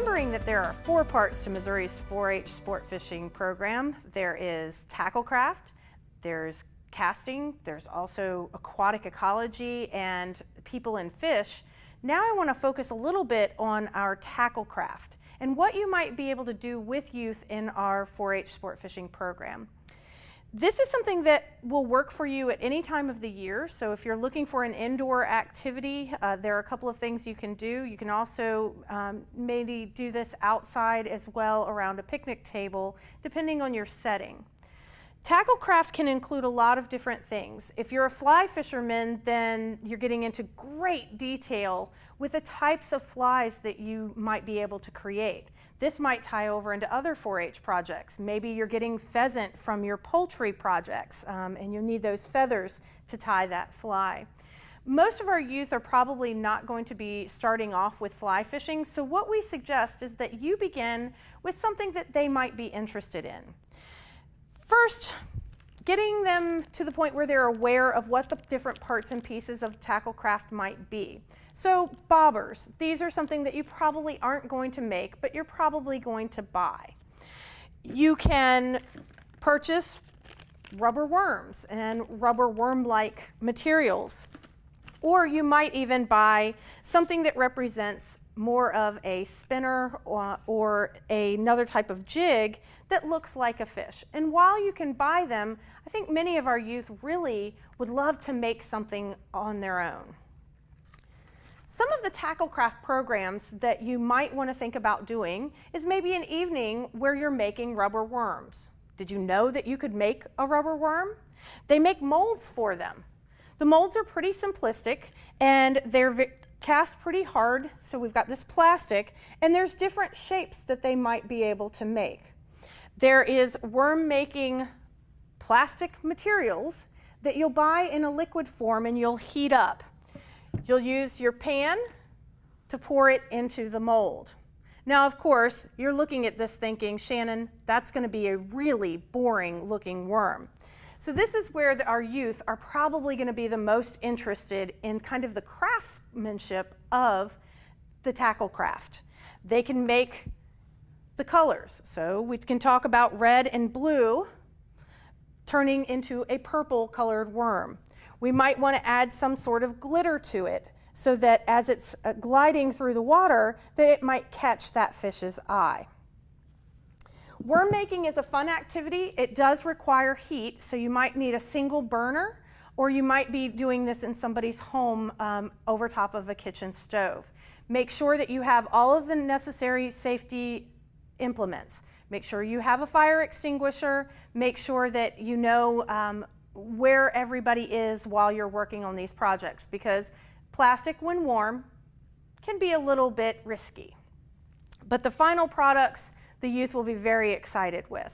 remembering that there are 4 parts to Missouri's 4-H sport fishing program. There is tacklecraft, there's casting, there's also aquatic ecology and people and fish. Now I want to focus a little bit on our tacklecraft and what you might be able to do with youth in our 4-H sport fishing program. This is something that will work for you at any time of the year. So if you're looking for an indoor activity, there are a couple of things you can do. You can also maybe do this outside as well around a picnic table, depending on your setting. Tacklecraft can include a lot of different things. If you're a fly fisherman, then you're getting into great detail with the types of flies that you might be able to create. This might tie over into other 4-H projects. Maybe you're getting pheasant from your poultry projects and you'll need those feathers to tie that fly. Most of our youth are probably not going to be starting off with fly fishing, so what we suggest is that you begin with something that they might be interested in. First, getting them to the point where they're aware of what the different parts and pieces of tacklecraft might be. So bobbers, these are something that you probably aren't going to make, but you're probably going to buy. You can purchase rubber worms and rubber worm-like materials, or you might even buy something that represents more of a spinner or another type of jig that looks like a fish. And while you can buy them, I think many of our youth really would love to make something on their own. Some of the tacklecraft programs that you might want to think about doing is maybe an evening where you're making rubber worms. Did you know that you could make a rubber worm? They make molds for them. The molds are pretty simplistic and they're cast pretty hard, so we've got this plastic, and there's different shapes that they might be able to make. There is worm making plastic materials that you'll buy in a liquid form and you'll heat up. You'll use your pan to pour it into the mold. Now, of course, you're looking at this thinking, Shannon, that's going to be a really boring looking worm. So this is where our youth are probably going to be the most interested in kind of the craftsmanship of the tacklecraft. They can make the colors. So we can talk about red and blue turning into a purple colored worm. We might want to add some sort of glitter to it so that as it's gliding through the water, that it might catch that fish's eye. Worm making is a fun activity. It does require heat, so you might need a single burner, or you might be doing this in somebody's home over top of a kitchen stove. Make sure that you have all of the necessary safety implements. Make sure you have a fire extinguisher. Make sure that you know where everybody is while you're working on these projects, because plastic, when warm, can be a little bit risky. But the final products the youth will be very excited with.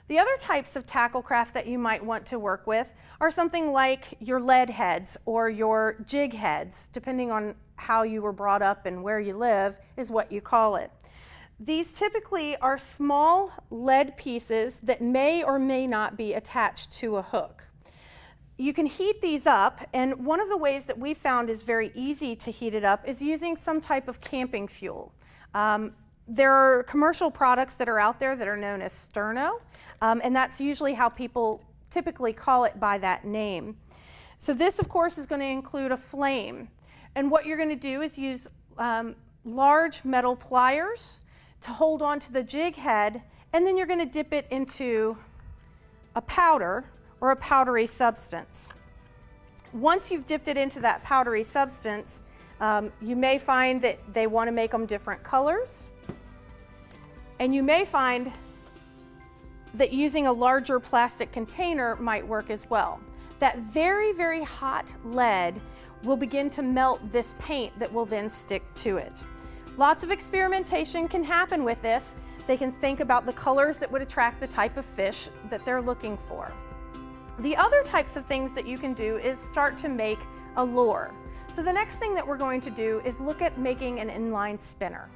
The other types of tacklecraft that you might want to work with are something like your lead heads or your jig heads, depending on how you were brought up and where you live is what you call it. These typically are small lead pieces that may or may not be attached to a hook. You can heat these up, and one of the ways that we found is very easy to heat it up is using some type of camping fuel. There are commercial products that are out there that are known as sterno, and that's usually how people typically call it by that name. So this, of course, is going to include a flame. And what you're going to do is use large metal pliers to hold on to the jig head, and then you're going to dip it into a powder or a powdery substance. Once you've dipped it into that powdery substance, you may find that they want to make them different colors. And you may find that using a larger plastic container might work as well. That very, very hot lead will begin to melt this paint that will then stick to it. Lots of experimentation can happen with this. They can think about the colors that would attract the type of fish that they're looking for. The other types of things that you can do is start to make a lure. So the next thing that we're going to do is look at making an inline spinner.